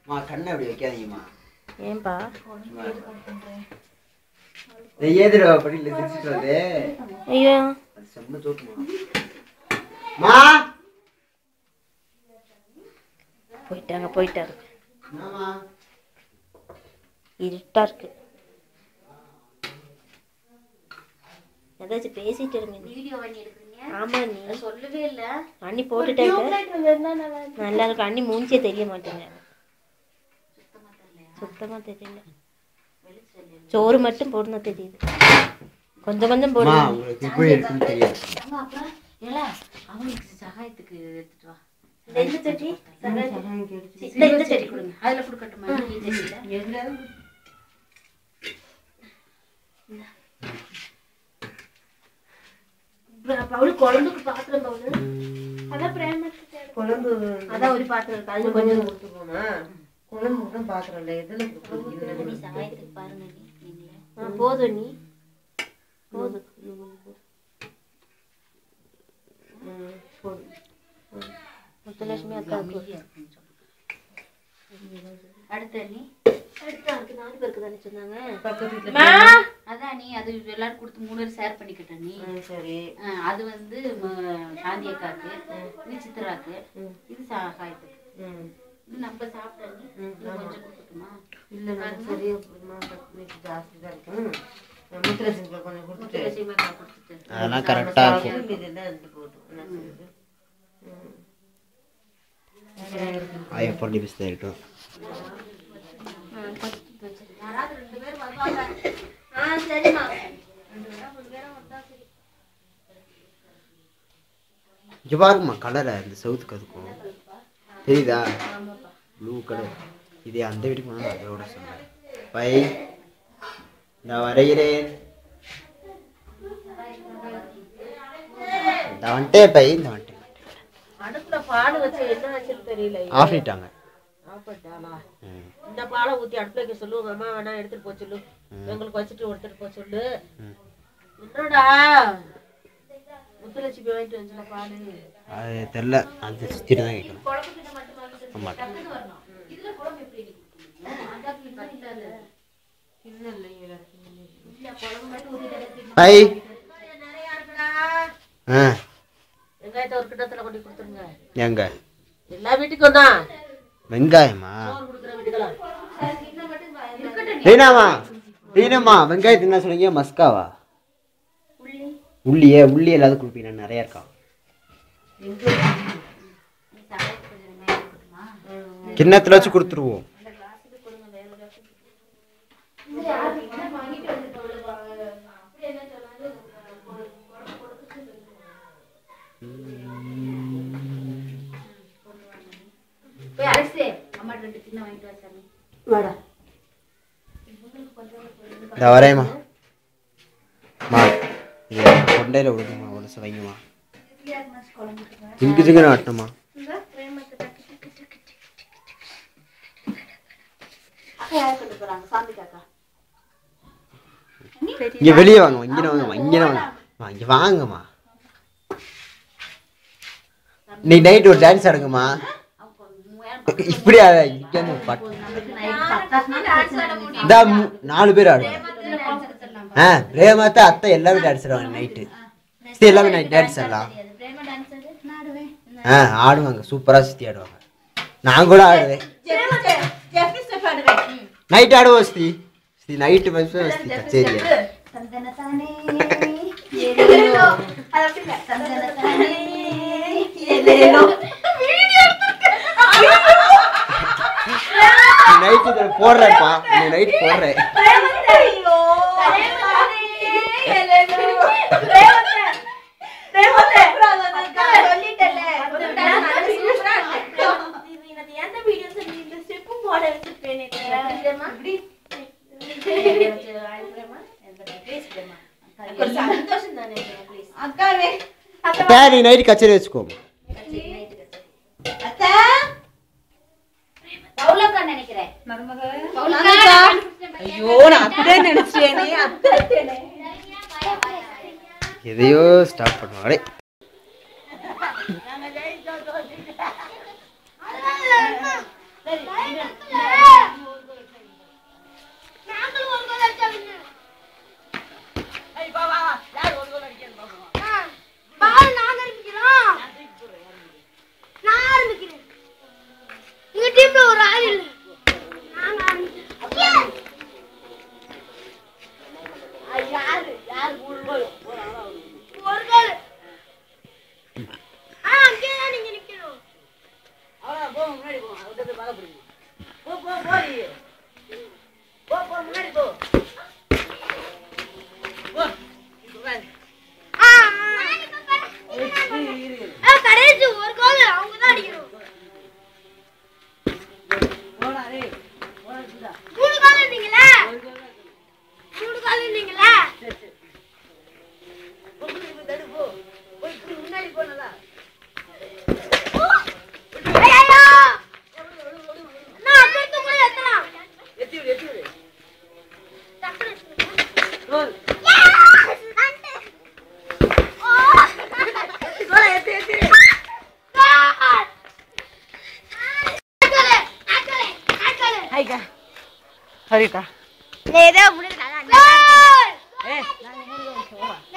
மா கண்ணை அப்படி வைக்காதீங்கம்மா. ஏன்பா ஏதுடா படியில் திருச்சிட்டு வருது. ஐயோ செம்ம ஜோக்குமா. மா போயிட்டாரு. இருட்டா இருக்கு. ஏதாச்சும் பேசிட்டு இருங்க. வீடியோ பண்ணி எடுக்கிறீங்க? ஆமா நீ சொல்லவே இல்ல. அண்ணி போட்டுட்டே நல்லா இருக்கு. அண்ணி மூஞ்சியே தெரிய மாட்டேங்க. சுத்தமா தெரியல. சோறு மட்டும் போடணும் தெரியுது. கொஞ்சம் கொஞ்சம் போடணும். உங்களுக்கு இப்படி இருக்குன்னு தெரியாது. அவங்களுக்கு சகாயத்துக்கு எடுத்துட்டு வா. இந்த சட்டி இந்த சட்டி கொடுங்க. அதுல கொடுக்கட்டுமா? குழம்புக்கு பாத்திரம் பவுல். அதான் குழம்பு அதான் ஒரு பாத்திரம் இருக்கு. அதுல கொஞ்சம் கொடுத்துருவோமா? குழம்பு பாத்திரம் இல்லை. எதுல சகாயத்துக்கு பாருங்க. போதும் நீ போதும். முத்துலட்சுமி அக்கா அடுத்த நீ அடுத்த 4 பேருக்கு தானே சொன்னாங்க. அதான் நீ அது எல்லாரும் கொடுத்து 3 பேர் ஷேர் பண்ணிக்கிட்ட நீ. சரி அது வந்து சாந்தி அக்காக்கு, இது சித்ராக்கு, இது சகாயத்துக்கு. நம்ம சாப்பிட்டா நீ கொஞ்சம் கொடுக்கட்டுமா? இல்லை சரி ஜாஸ்தி தான் இருக்கும். முத்துலட்சுமி கொஞ்சம் கொடுத்துட்டு அதெல்லாம் கரெக்டா இருக்கும். ஐயோ பொண்ணு பிஸ்தா இருக்கட்டும். இங்க பாருங்கம்மா கலரை இந்த சவுத்துக்கு அதுக்கும் தெரியுதா? Blue colour. இதே அந்த வீட்டுக்கு போனால் அதோட சொன்னேன். பை நான் வரைகிறேன். இந்த வந்துட்டே பை இந்த வந்துட்டேன். அடுப்புல பால் வச்சு என்ன வச்சுன்னு தெரியல. ஆஃப் பண்ணிட்டாங்க. இந்த பாலை ஊத்தி அடுப்புல வைக்க சொல்லு. உங்க அம்மா வேணா எடுத்துட்டு போக சொல்லு. எங்களுக்கு வச்சுட்டு எடுத்துட்டு போக சொல்லு. என்னடா முத்துலட்சுமி வாங்கிட்டு வந்துல பாலு? அது தெரியல. அது சுத்திட்டு தான் கேட்கணும். ஆமா பை வெங்காயத்தை ஒரு கிட்டத்துல கொண்டு கொடுத்துருங்க. எங்க எல்லா வீட்டுக்கும் தான் வெங்காயமா? கொடுக்குற வீட்டுக்கலாம். ரீனாமா வெங்காயத்து என்ன சொல்றீங்க? மஸ்காவா? உள்ளியே உள்ளி எல்லாத்தையும் கொடுப்பீங்க. நிறைய இருக்கா? கிண்ணத்துல வச்சு கொடுத்துருவோம். இந்த வரேம்மா. கொண்டையில விடுங்கம்மா. ஒரு வைங்கம்மா. ஜிங்கு ஜிங்குன்னு ஆட்டணுமா? இங்க வெளியே வாங்கம்மா. இங்கே வாங்கம்மா. இங்கே வாங்க. இங்க வாங்கம்மா. இன்னைக்கு நைட் ஒரு டான்ஸ் ஆடுங்கம்மா. இப்படி இங்க 4 பேர் ஆடுவாங்க. பிரேமாத்தா அத்தை எல்லாமே டான்ஸ் ஆடுவாங்க நைட்டு. எல்லாமே நைட் டான்ஸ் ஆடலாம். ஆடுவாங்க. சூப்பரா சுத்தி ஆடுவாங்க. நான் கூட ஆடுவேன். நைட் ஆடுவோம் ஸ்ரீ. நைட்டு ஸ்ரீ கச்சேரி. நைட்டு போடுறேன்ப்பா. நைட் போடுறேன். நீ நைட்டு கச்சேரி வச்சுக்கோ. எதையோ ஸ்டாப் பண்ணுவாங்களே. முன்னாடி போ அவர்கிட்ட போய் பார்க்க போறீங்க போ போ போய் போ போ முன்னாடி போ போ கடைசி ஒரு கோல் அவங்க தான் அடிக்கணும் போடா டேய் போடா சுடா மூணு கோல் இருந்தீங்களா சரி தடு போ போய் முன்னாடி போ நல்லா ஐயோ நான் அப்புறத்து கூட ஏத்தலாம் எத்தி விடு கோல் ஹைக்கா சரிக்கா ஏதோ முடியல ஏய் நான்